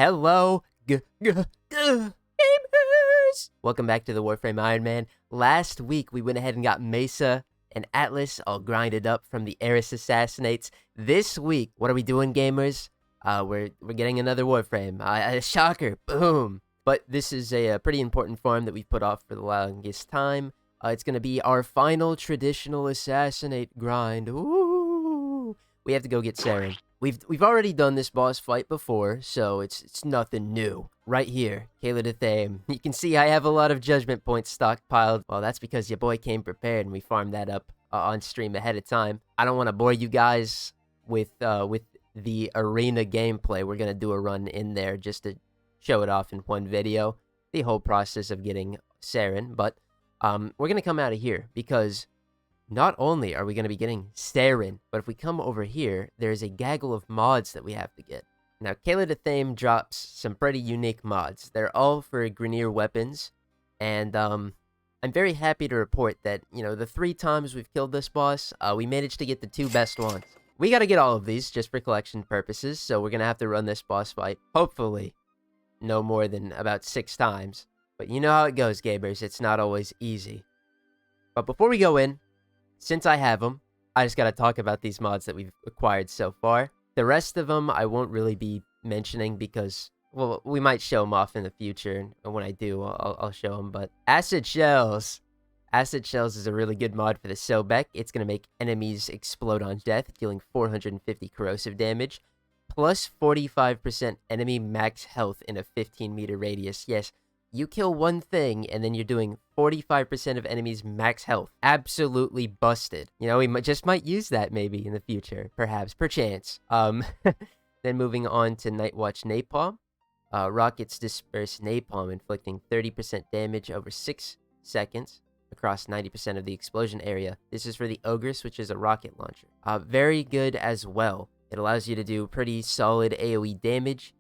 Hello, gamers! Welcome back to the Warframe Iron Man. Last week, we went ahead and got Mesa and Atlas all grinded up from the Eris assassinates. This week, what are we doing, gamers? We're getting another Warframe. Shocker, boom! But this is a pretty important farm that we've put off for the longest time. It's going to be our final traditional assassinate grind. Ooh! We have to go get Saryn. We've already done this boss fight before, so it's nothing new. Right here, Kela De Thaym. You can see I have a lot of judgment points stockpiled. Well, that's because your boy came prepared and we farmed that up on stream ahead of time. I don't want to bore you guys with the arena gameplay. We're gonna do a run in there just to show it off in one video, the whole process of getting Saryn. But we're gonna come out of here because not only are we going to be getting Saryn, but if we come over here, there's a gaggle of mods that we have to get. Now, Kela De Thaym drops some pretty unique mods. They're all for Grineer weapons, and I'm very happy to report that, you know, the 3 times we've killed this boss, we managed to get the 2 best ones. We got to get all of these just for collection purposes, so we're going to have to run this boss fight, hopefully, no more than about 6 times. But you know how it goes, gamers. It's not always easy. But before we go in, since I have them, I just got to talk about these mods that we've acquired so far. The rest of them I won't really be mentioning because, well, we might show them off in the future. And when I do, I'll show them. But Acid Shells. Acid Shells is a really good mod for the Sobek. It's going to make enemies explode on death, dealing 450 corrosive damage, plus 45% enemy max health in a 15-meter radius. Yes, you kill one thing, and then you're doing 45% of enemies' max health. Absolutely busted. You know, we might use that maybe in the future. Perhaps. Perchance. Then moving on to Nightwatch Napalm. Rockets disperse napalm, inflicting 30% damage over 6 seconds across 90% of the explosion area. This is for the Ogress, which is a rocket launcher. Very good as well. It allows you to do pretty solid AoE damage.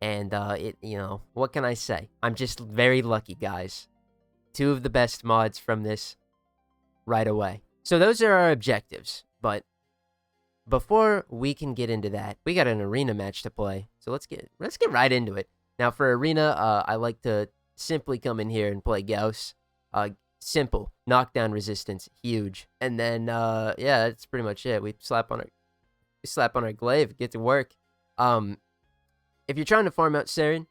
And, you know, what can I say? I'm just very lucky, guys. 2 of the best mods from this right away. So those are our objectives. But before we can get into that, we got an arena match to play. So let's get right into it. Now, for arena, I like to simply come in here and play Gauss. Simple. Knockdown resistance. Huge. And then, yeah, that's pretty much it. We slap on our glaive, get to work. If you're trying to farm out Saryn,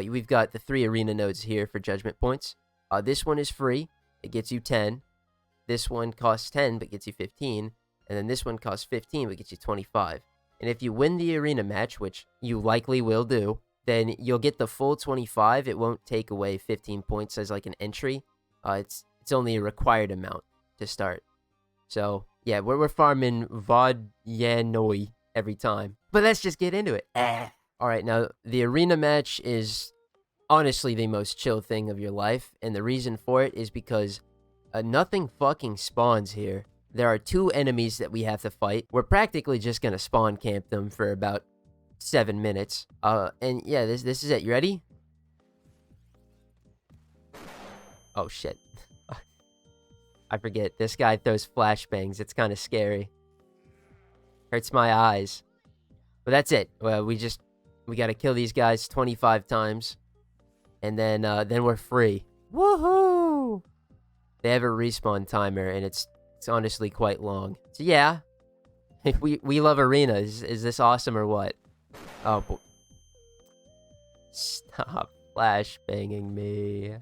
we've got the 3 arena nodes here for judgment points. This one is free. It gets you 10. This one costs 10, but gets you 15. And then this one costs 15, but gets you 25. And if you win the arena match, which you likely will do, then you'll get the full 25. It won't take away 15 points as like an entry. It's only a required amount to start. So, yeah, we're farming Vodyanoi every time. But let's just get into it. Alright, now, the arena match is honestly the most chill thing of your life, and the reason for it is because nothing fucking spawns here. There are 2 enemies that we have to fight. We're practically just gonna spawn camp them for about 7 minutes. And yeah, this is it. You ready? Oh, shit. I forget. This guy throws flashbangs. It's kind of scary. Hurts my eyes. But that's it. Well, we gotta kill these guys 25 times, and then we're free. Woohoo! They have a respawn timer, and it's honestly quite long. So yeah, if we love arena. Is this awesome or what? Oh, boy. Stop flashbanging me.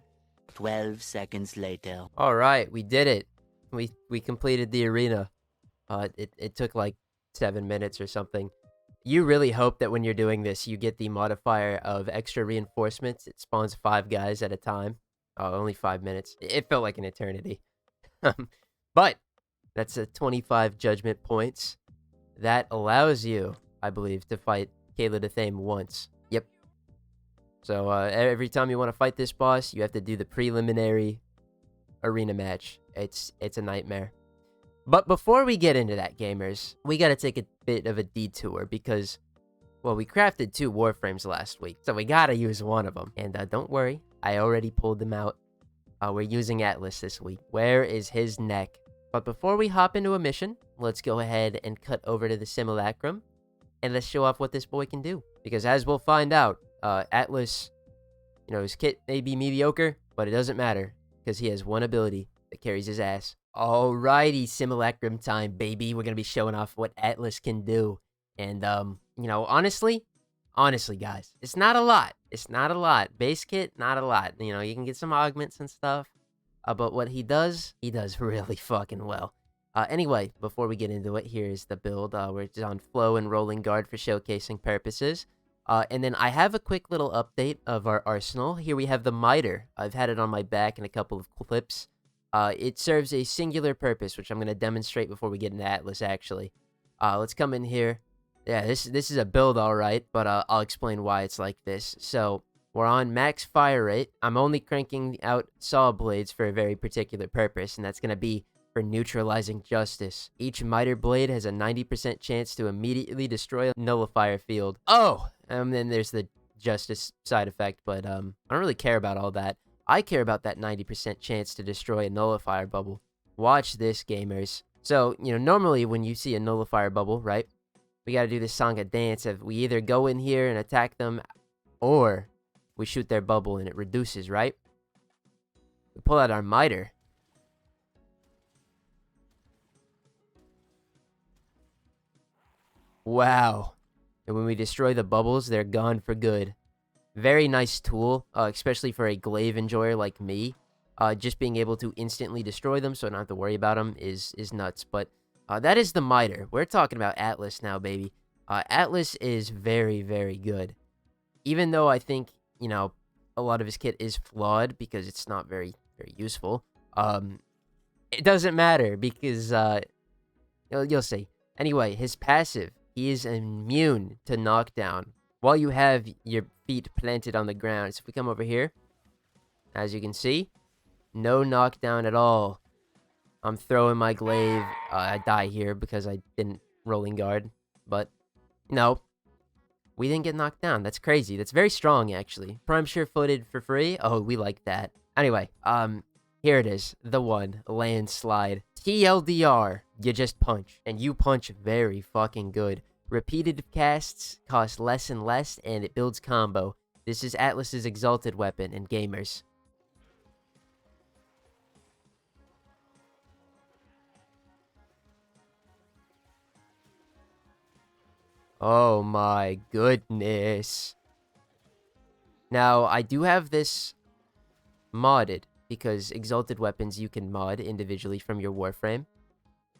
12 seconds later. All right, we did it. We completed the arena. It took like 7 minutes or something. You really hope that when you're doing this, you get the modifier of extra reinforcements. It spawns 5 guys at a time. Oh, only 5 minutes. It felt like an eternity. But that's a 25 judgment points. That allows you, I believe, to fight Kela De Thaym once. Yep. So every time you want to fight this boss, you have to do the preliminary arena match. It's a nightmare. But before we get into that, gamers, we gotta take a bit of a detour because, well, we crafted 2 Warframes last week, so we gotta use one of them. And don't worry, I already pulled them out. We're using Atlas this week. Where is his neck? But before we hop into a mission, let's go ahead and cut over to the Simulacrum, and let's show off what this boy can do. Because as we'll find out, Atlas, you know, his kit may be mediocre, but it doesn't matter because he has one ability that carries his ass. Alrighty, simulacrum time, baby. We're gonna be showing off what Atlas can do. And you know, honestly, guys, it's not a lot. It's not a lot. Base kit, not a lot. You know, you can get some augments and stuff. But what he does really fucking well. Anyway, before we get into it, here's the build. We're just on flow and rolling guard for showcasing purposes. And then I have a quick little update of our arsenal. Here we have the miter. I've had it on my back in a couple of clips. It serves a singular purpose, which I'm going to demonstrate before we get into Atlas, actually. Let's come in here. Yeah, this is a build, all right, but I'll explain why it's like this. So, we're on max fire rate. I'm only cranking out saw blades for a very particular purpose, and that's going to be for neutralizing justice. Each miter blade has a 90% chance to immediately destroy a nullifier field. Oh! And then there's the justice side effect, but I don't really care about all that. I care about that 90% chance to destroy a nullifier bubble. Watch this, gamers. So, you know, normally when you see a nullifier bubble, right, we gotta do this song and dance of we either go in here and attack them, or we shoot their bubble and it reduces, right? We pull out our miter. Wow. And when we destroy the bubbles, they're gone for good. Very nice tool, especially for a glaive enjoyer like me. Just being able to instantly destroy them so I don't have to worry about them is nuts. But that is the miter. We're talking about Atlas now, baby. Atlas is very, very good. Even though I think, you know, a lot of his kit is flawed because it's not very, very useful. It doesn't matter because you'll see. Anyway, his passive, he is immune to knockdown while you have your feet planted on the ground. So if we come over here, as you can see, no knockdown at all. I'm throwing my glaive. I die here because I didn't rolling guard. But, no, we didn't get knocked down. That's crazy. That's very strong, actually. Prime sure-footed for free? Oh, we like that. Anyway, here it is. The one. Landslide. TLDR. You just punch. And you punch very fucking good. Repeated casts cost less and less, and it builds combo. This is Atlas's exalted weapon, and gamers. Oh my goodness. Now, I do have this modded, because exalted weapons you can mod individually from your Warframe.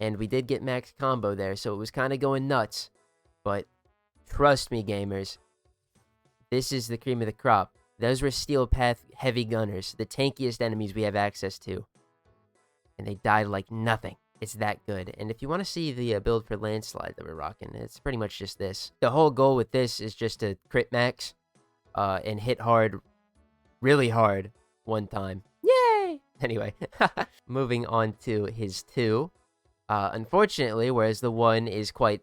And we did get max combo there, so it was kind of going nuts. But trust me, gamers, this is the cream of the crop. Those were Steel Path heavy gunners, the tankiest enemies we have access to. And they died like nothing. It's that good. And if you want to see the build for Landslide that we're rocking, it's pretty much just this. The whole goal with this is just to crit max and hit hard, really hard, one time. Yay! Anyway, moving on to his 2. Unfortunately, whereas the 1 is quite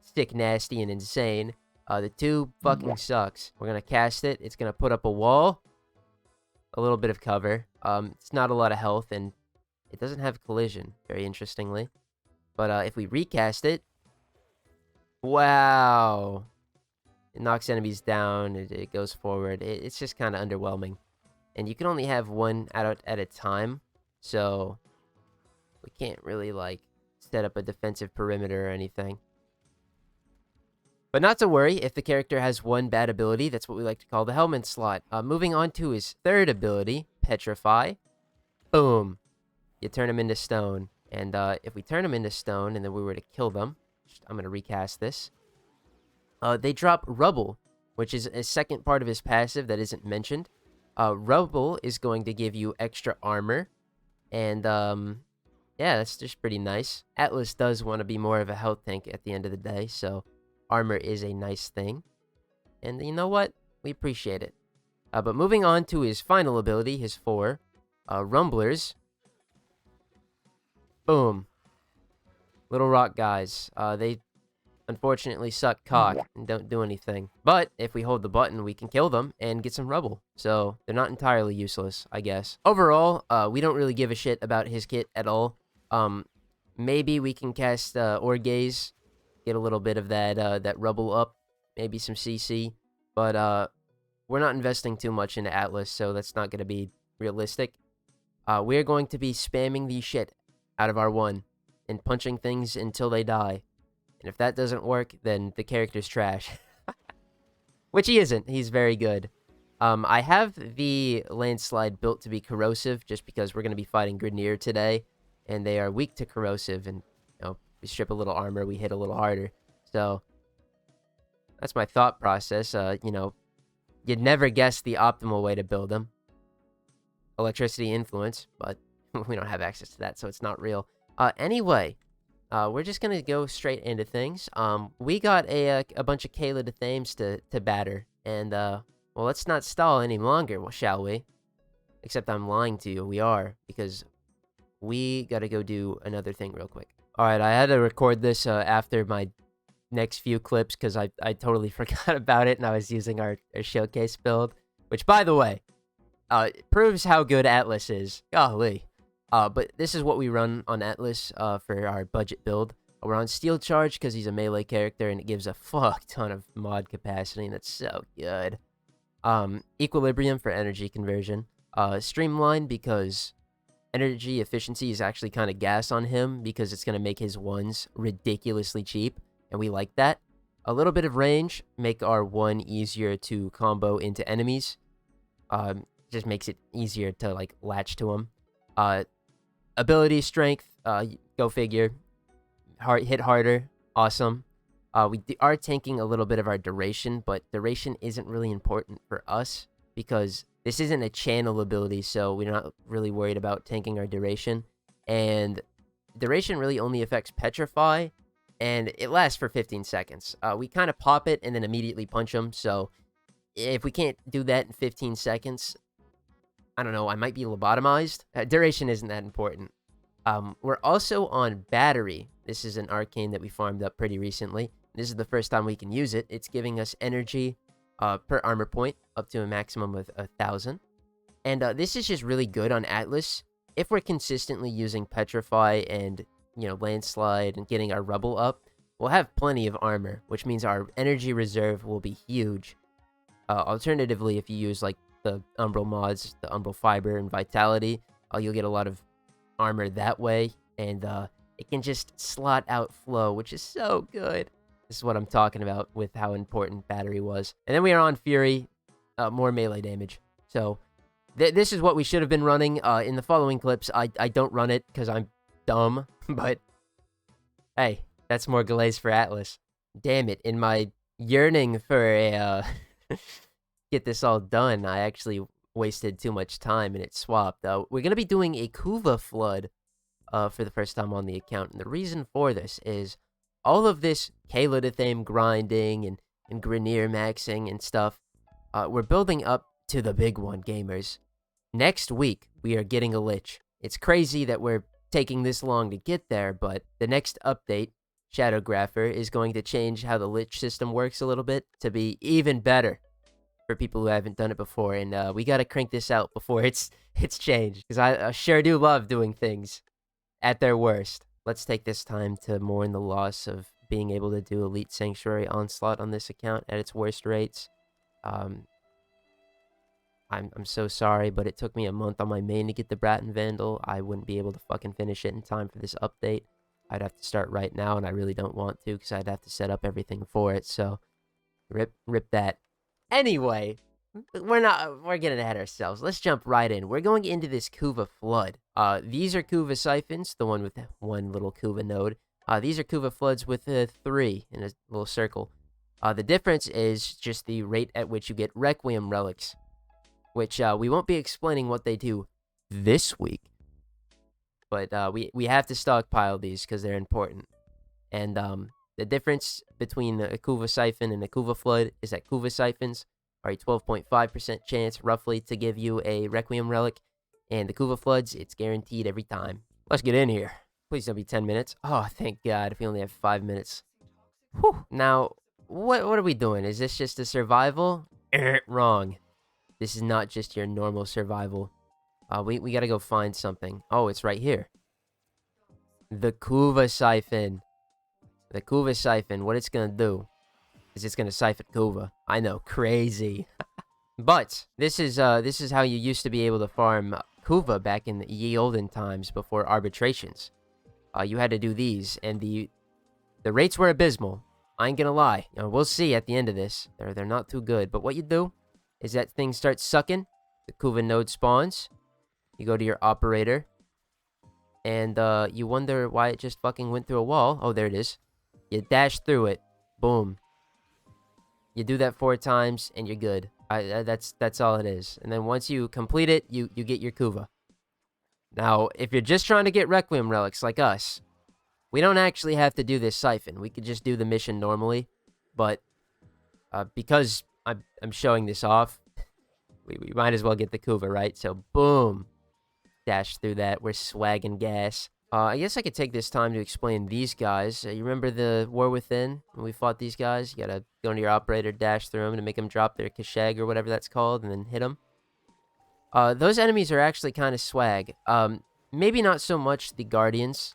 sick, nasty, and insane, the 2 fucking sucks. We're gonna cast it. It's gonna put up a wall, a little bit of cover. It's not a lot of health, and it doesn't have collision, very interestingly. But if we recast it, wow, it knocks enemies down. It goes forward. It's just kind of underwhelming, and you can only have one at a time, so we can't really like set up a defensive perimeter or anything. But not to worry, if the character has one bad ability, that's what we like to call the helmet slot. Moving on to his 3rd ability, Petrify. Boom. You turn them into stone. And if we turn them into stone and then we were to kill them, I'm going to recast this. They drop rubble, which is a second part of his passive that isn't mentioned. Rubble is going to give you extra armor. And yeah, that's just pretty nice. Atlas does want to be more of a health tank at the end of the day, so armor is a nice thing. And you know what? We appreciate it. But moving on to his final ability, his 4, Rumblers. Boom. Little rock guys. They unfortunately suck cock and don't do anything. But if we hold the button, we can kill them and get some rubble. So they're not entirely useless, I guess. Overall, we don't really give a shit about his kit at all. Maybe we can cast Orgaze, get a little bit of that rubble up, maybe some CC. But we're not investing too much into Atlas, so that's not going to be realistic. We're going to be spamming the shit out of our 1 and punching things until they die. And if that doesn't work, then the character's trash. Which he isn't. He's very good. I have the landslide built to be corrosive just because we're going to be fighting Grineer today, and they are weak to corrosive, and we strip a little armor, we hit a little harder. So that's my thought process. You'd never guess the optimal way to build them. Electricity influence, but we don't have access to that, so it's not real. Anyway, we're just gonna go straight into things. We got a bunch of Kela De Thayms to batter, and well, let's not stall any longer, shall we? Except I'm lying to you, we are, because we gotta go do another thing real quick. Alright, I had to record this after my next few clips, because I totally forgot about it, and I was using our showcase build, which, by the way, it proves how good Atlas is. Golly. But this is what we run on Atlas for our budget build. We're on Steel Charge because he's a melee character, and it gives a fuck ton of mod capacity, and that's so good. Equilibrium for energy conversion. Streamline because energy efficiency is actually kind of gas on him because it's going to make his 1s ridiculously cheap, and we like that. A little bit of range, make our 1 easier to combo into enemies. Just makes it easier to, like, latch to him. Ability strength, go figure. Hit harder, awesome. We are tanking a little bit of our duration, but duration isn't really important for us because this isn't a channel ability, so we're not really worried about tanking our duration. And duration really only affects Petrify, and it lasts for 15 seconds. We kind of pop it and then immediately punch them, so if we can't do that in 15 seconds, I don't know, I might be lobotomized. Duration isn't that important. We're also on Battery. This is an arcane that we farmed up pretty recently. This is the first time we can use it. It's giving us energy per armor point up to a maximum of 1,000. And this is just really good on Atlas. If we're consistently using Petrify and, Landslide and getting our Rubble up, we'll have plenty of armor, which means our energy reserve will be huge. Alternatively, if you use, like, the Umbral mods, the Umbral Fiber and Vitality, you'll get a lot of armor that way, and it can just slot out flow, which is so good. This is what I'm talking about with how important Battery was. And then we are on Fury, more melee damage. So this is what we should have been running in the following clips. I don't run it because I'm dumb, but hey, that's more glaze for Atlas. Damn it, in my yearning for a get this all done, I actually wasted too much time and it swapped. We're going to be doing a Kuva flood for the first time on the account, and the reason for this is all of this Kela De Thaym grinding and Grineer maxing and stuff, we're building up to the big one, gamers. Next week, we are getting a Lich. It's crazy that we're taking this long to get there, but the next update, Shadowgrapher, is going to change how the Lich system works a little bit to be even better for people who haven't done it before, and we gotta crank this out before it's changed, because I sure do love doing things at their worst. Let's take this time to mourn the loss of being able to do Elite Sanctuary Onslaught on this account at its worst rates. I'm so sorry, but it took me a month on my main to get the Bratten Vandal. I wouldn't be able to fucking finish it in time for this update. I'd have to start right now, and I really don't want to, because I'd have to set up everything for it, so rip that. Anyway, we're getting ahead of ourselves. Let's jump right in. We're going into this Kuva flood. These are Kuva Siphons, the one with one little Kuva node. These are Kuva floods with 3 in a little circle. The difference is just the rate at which you get Requiem Relics, which we won't be explaining what they do this week. But we have to stockpile these because they're important. And the difference between a Kuva Siphon and a Kuva Flood is that Kuva Siphons are a 12.5% chance, roughly, to give you a Requiem Relic. And the Kuva Floods, it's guaranteed every time. Let's get in here. Please don't be 10 minutes. Oh, thank God, if we only have 5 minutes. Whew. Now, what are we doing? Is this just a survival? Wrong. This is not just your normal survival. We gotta go find something. Oh, it's right here. The Kuva Siphon. The Kuva Siphon, what it's gonna do is it's gonna siphon Kuva. I know, crazy. But this is how you used to be able to farm Kuva back in the ye olden times before arbitrations. You had to do these, and the rates were abysmal. I ain't gonna lie. We'll see at the end of this. They're not too good. But what you do is that thing starts sucking. The Kuva node spawns. You go to your operator. And you wonder why it just fucking went through a wall. Oh, there it is. You dash through it. Boom. You do that 4 times, and you're good. That's all it is. And then once you complete it, you get your Kuva. Now, if you're just trying to get Requiem Relics like us, we don't actually have to do this siphon. We could just do the mission normally. But because I'm showing this off, we might as well get the Kuva, right? So, boom. Dash through that. We're swagging gas. I guess I could take this time to explain these guys. You remember the War Within? When we fought these guys? You gotta go into your operator, dash through them to make them drop their Kashag or whatever that's called, and then hit them. Those enemies are actually kind of swag. Maybe not so much the Guardians.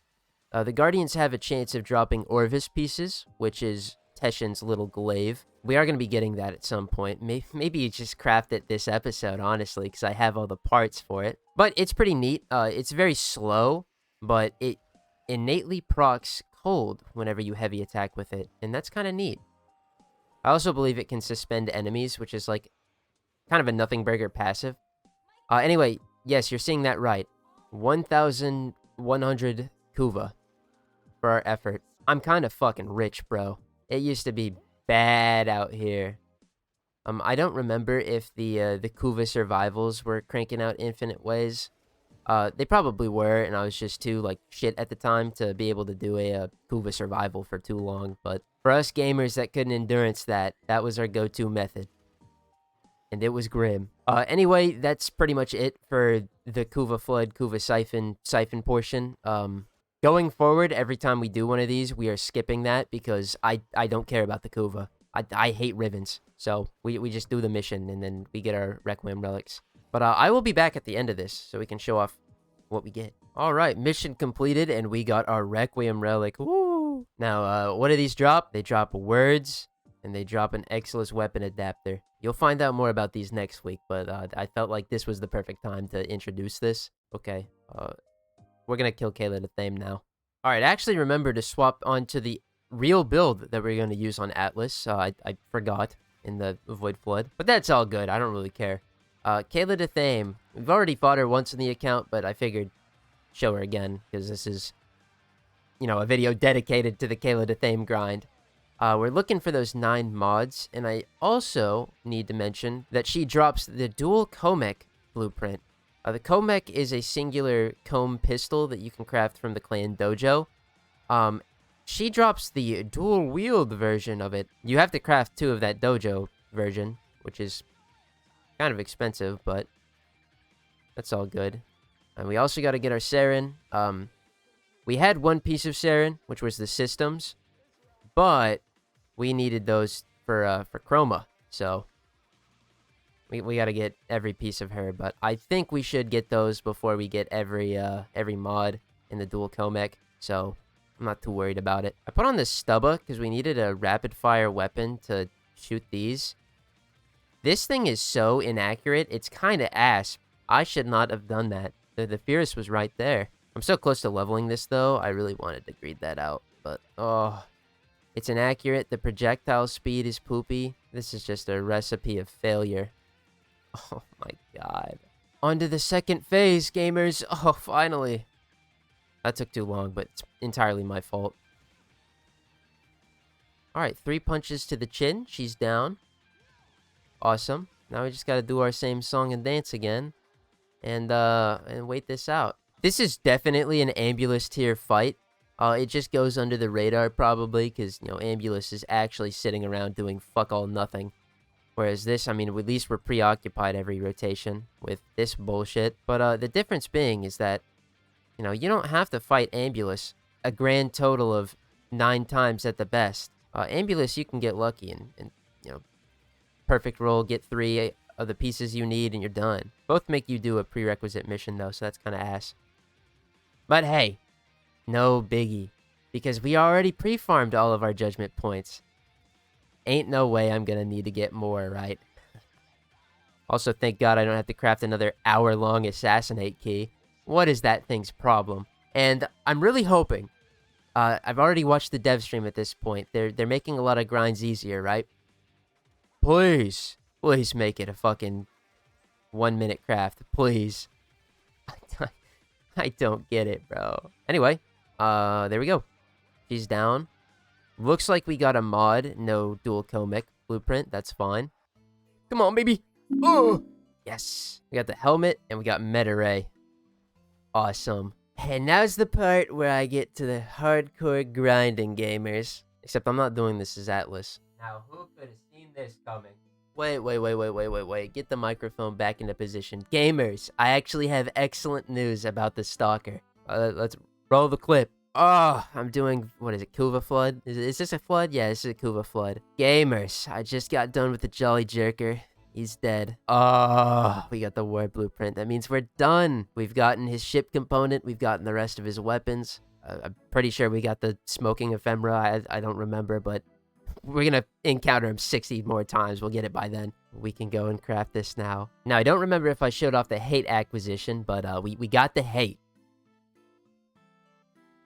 The Guardians have a chance of dropping Orvis pieces, which is Teshin's little glaive. We are going to be getting that at some point. Maybe you just craft it this episode, honestly, because I have all the parts for it. But it's pretty neat. It's very slow, but it innately procs cold whenever you heavy attack with it, and that's kind of neat. I also believe it can suspend enemies, which is like kind of a nothing burger passive. Anyway, yes, you're seeing that right. 1,100 Kuva for our effort. I'm kind of fucking rich, bro. It used to be bad out here. I don't remember if the Kuva survivals were cranking out infinite ways. They probably were, and I was just too, like, shit at the time to be able to do a Kuva survival for too long. But for us gamers that couldn't endurance that was our go-to method. And it was grim. Anyway, that's pretty much it for the Kuva Flood, Kuva Siphon portion. Going forward, every time we do one of these, we are skipping that because I don't care about the Kuva. I hate Rivens. So we just do the mission, and then we get our Requiem Relics. But I will be back at the end of this, so we can show off what we get. Alright, mission completed, and we got our Requiem Relic. Woo! Now, what do these drop? They drop words, and they drop an Exilus weapon adapter. You'll find out more about these next week, but I felt like this was the perfect time to introduce this. Okay, we're gonna kill Kela De Thaym now. Alright, I actually remember to swap onto the real build that we're gonna use on Atlas. I forgot in the Void Flood, but that's all good. I don't really care. Kela De Thaym, we've already fought her once in the account, but I figured show her again, because this is, you know, a video dedicated to the Kela De Thaym grind. We're looking for those 9 mods, and I also need to mention that she drops the dual Comek blueprint. The Comek is a singular comb pistol that you can craft from the clan dojo. She drops the dual wield version of it. You have to craft 2 of that dojo version, which is kind of expensive, but that's all good. And we also got to get our Saryn. We had 1 piece of Saryn, which was the systems, but we needed those for Chroma, so we got to get every piece of her. But I think we should get those before we get every mod in the dual Comek, so I'm not too worried about it. I put on this Stubba because we needed a rapid-fire weapon to shoot these. This thing is so inaccurate, it's kind of ass. I should not have done that. The Fierce was right there. I'm so close to leveling this, though. I really wanted to greed that out, but, oh. It's inaccurate. The projectile speed is poopy. This is just a recipe of failure. Oh my god. On to the second phase, gamers. Oh, finally. That took too long, but it's entirely my fault. Alright, 3 punches to the chin. She's down. Awesome. Now we just gotta do our same song and dance again. And wait this out. This is definitely an Ambulus tier fight. It just goes under the radar probably because, you know, Ambulus is actually sitting around doing fuck all nothing. Whereas this, I mean, at least we're preoccupied every rotation with this bullshit. But the difference being is that, you know, you don't have to fight Ambulus a grand total of 9 times at the best. Ambulus, you can get lucky and, you know, perfect roll, get 3 of the pieces you need, and you're done. Both make you do a prerequisite mission, though, so that's kind of ass. But hey, no biggie, because we already pre-farmed all of our judgment points. Ain't no way I'm gonna need to get more, right? Also, thank God I don't have to craft another hour-long assassinate key. What is that thing's problem? And I'm really hoping... I've already watched the dev stream at this point. They're making a lot of grinds easier, right? Please make it a fucking 1-minute craft, please. I don't get it, bro. Anyway, there we go. She's down. Looks like we got a mod, no dual comic blueprint. That's fine. Come on, baby. Oh, yes. We got the helmet and we got meta ray. Awesome. And now's the part where I get to the hardcore grinding, gamers. Except I'm not doing this as Atlas. Now, who could have seen this coming? Wait. Get the microphone back into position. Gamers, I actually have excellent news about the Stalker. Let's roll the clip. Oh, I'm doing, what is it, Kuva Flood? Is this a flood? Yeah, this is a Kuva Flood. Gamers, I just got done with the Jolly Jerker. He's dead. Oh, we got the war blueprint. That means we're done. We've gotten his ship component. We've gotten the rest of his weapons. I'm pretty sure we got the smoking ephemera. I don't remember, but we're going to encounter him 60 more times. We'll get it by then. We can go and craft this now. Now, I don't remember if I showed off the hate acquisition, but we got the hate.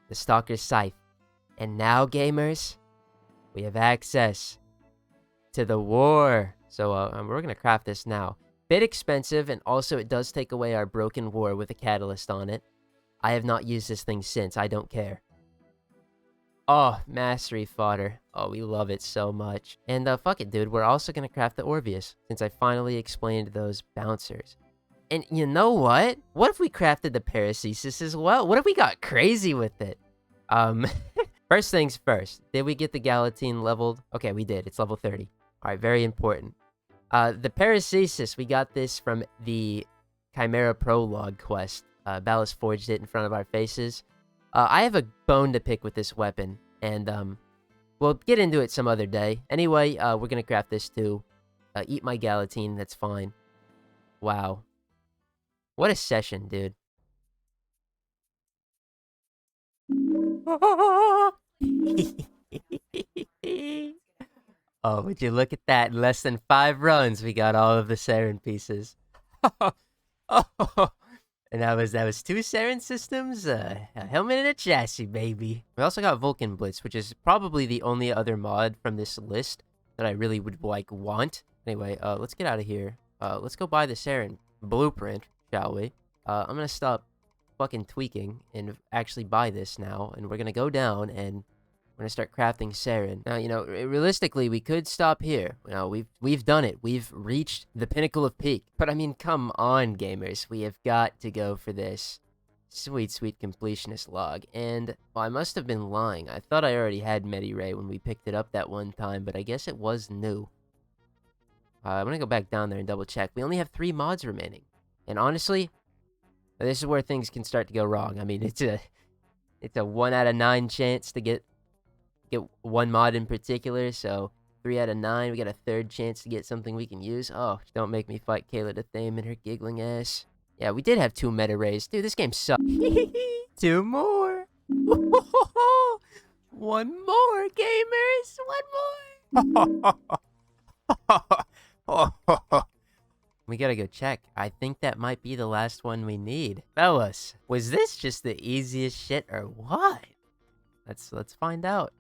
The Stalker's Scythe. And now, gamers, we have access to the war. So we're going to craft this now. Bit expensive, and also it does take away our broken war with a catalyst on it. I have not used this thing since. I don't care. Oh, mastery fodder. Oh, we love it so much. And fuck it, dude. We're also going to craft the Orbius, since I finally explained those bouncers. And you know what? What if we crafted the Paracesis as well? What if we got crazy with it? First things first. Did we get the Galatine leveled? Okay, we did. It's level 30. Alright, very important. The Paracesis, we got this from the Chimera Prologue quest. Ballas forged it in front of our faces. I have a bone to pick with this weapon, and we'll get into it some other day. Anyway, we're gonna craft this too. Eat my Galatine, that's fine. Wow. What a session, dude. Oh, would you look at that? In less than 5 runs, we got all of the Saryn pieces. And that was 2 Saryn systems, a helmet and a chassis, baby. We also got Vulcan Blitz, which is probably the only other mod from this list that I really would, want. Anyway, let's get out of here. Let's go buy the Saryn blueprint, shall we? I'm gonna stop fucking tweaking and actually buy this now, and we're gonna go down and we're gonna start crafting Saryn. Now, you know, realistically, we could stop here. You know, we've done it. We've reached the pinnacle of peak. But I mean, come on, gamers. We have got to go for this sweet completionist log. And, well, I must have been lying. I thought I already had Mediray when we picked it up that one time, but I guess it was new. I'm gonna go back down there and double check. We only have 3 mods remaining. And honestly, this is where things can start to go wrong. I mean, it's a 1 out of 9 chance to get one mod in particular, so 3 out of 9, we got a 3rd chance to get something we can use. Oh, don't make me fight Kela De Thaym and her giggling ass. Yeah, we did have 2 meta rays. Dude, this game sucks. 2 more. 1 more, gamers. 1 more. We gotta go check. I think that might be the last one we need. Fellas, was this just the easiest shit or what? Let's find out.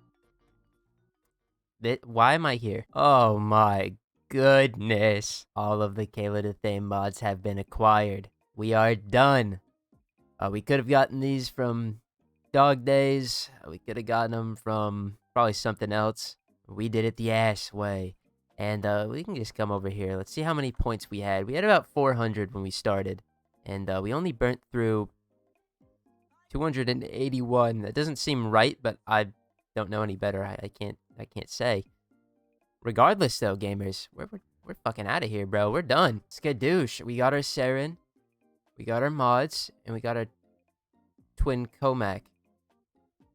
Why am I here? Oh my goodness. All of the Kela De Thaym mods have been acquired. We are done. We could have gotten these from Dog Days. We could have gotten them from probably something else. We did it the ass way. And we can just come over here. Let's see how many points we had. We had about 400 when we started. And we only burnt through 281. That doesn't seem right, but I don't know any better. I can't say. Regardless, though, gamers, we're fucking out of here, bro. We're done. Skadoosh. We got our Saryn, we got our mods, and we got our twin Comac. I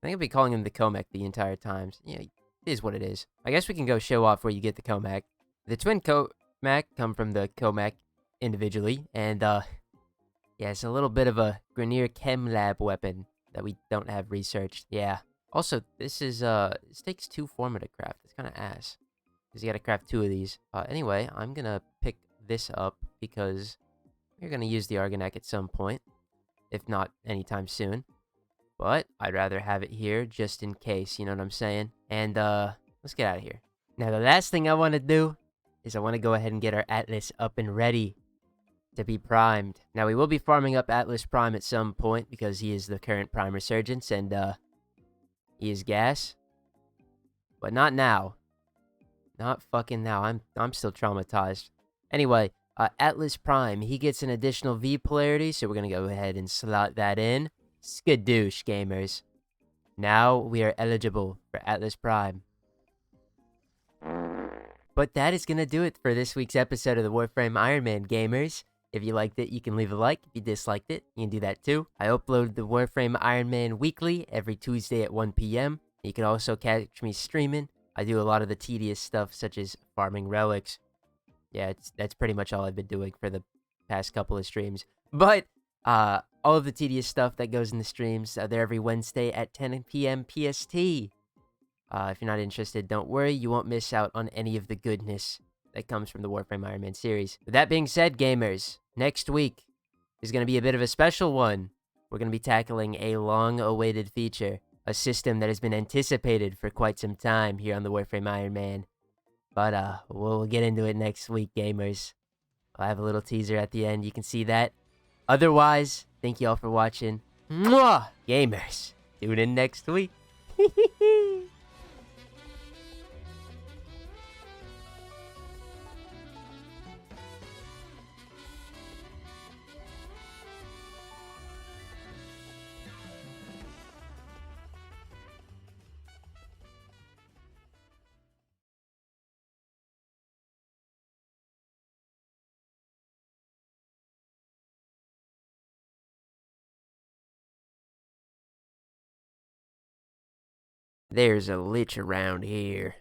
think I'll be calling him the Comac the entire time. Yeah, it is what it is. I guess we can go show off where you get the Comac. The twin Comac come from the Comac individually, and yeah, it's a little bit of a Grineer Chem Lab weapon that we don't have researched. Yeah. Also, this takes 2 forma to craft. It's kind of ass. Because you gotta craft 2 of these. Anyway, I'm gonna pick this up because we're going to use the Argonac at some point, if not anytime soon. But I'd rather have it here just in case, you know what I'm saying? And let's get out of here. Now, the last thing I want to do is I want to go ahead and get our Atlas up and ready to be primed. Now, we will be farming up Atlas Prime at some point because he is the current Prime Resurgence and he is gas. But not now. Not fucking now. I'm still traumatized. Anyway, Atlas Prime, he gets an additional V polarity, so we're going to go ahead and slot that in. Skadoosh, gamers. Now we are eligible for Atlas Prime. But that is going to do it for this week's episode of the Warframe Iron Man, gamers. If you liked it, you can leave a like. If you disliked it, you can do that too. I upload the Warframe Iron Man weekly every Tuesday at 1 p.m. You can also catch me streaming. I do a lot of the tedious stuff, such as farming relics. Yeah, that's pretty much all I've been doing for the past couple of streams. But all of the tedious stuff that goes in the streams, they're every Wednesday at 10 p.m. PST. If you're not interested, don't worry. You won't miss out on any of the goodness that comes from the Warframe Iron Man series. With that being said, gamers, next week is going to be a bit of a special one. We're going to be tackling a long-awaited feature, a system that has been anticipated for quite some time here on the Warframe Iron Man. But we'll get into it next week, gamers. I'll have a little teaser at the end. You can see that. Otherwise, thank you all for watching. Mwah! Gamers, tune in next week. There's a lich around here.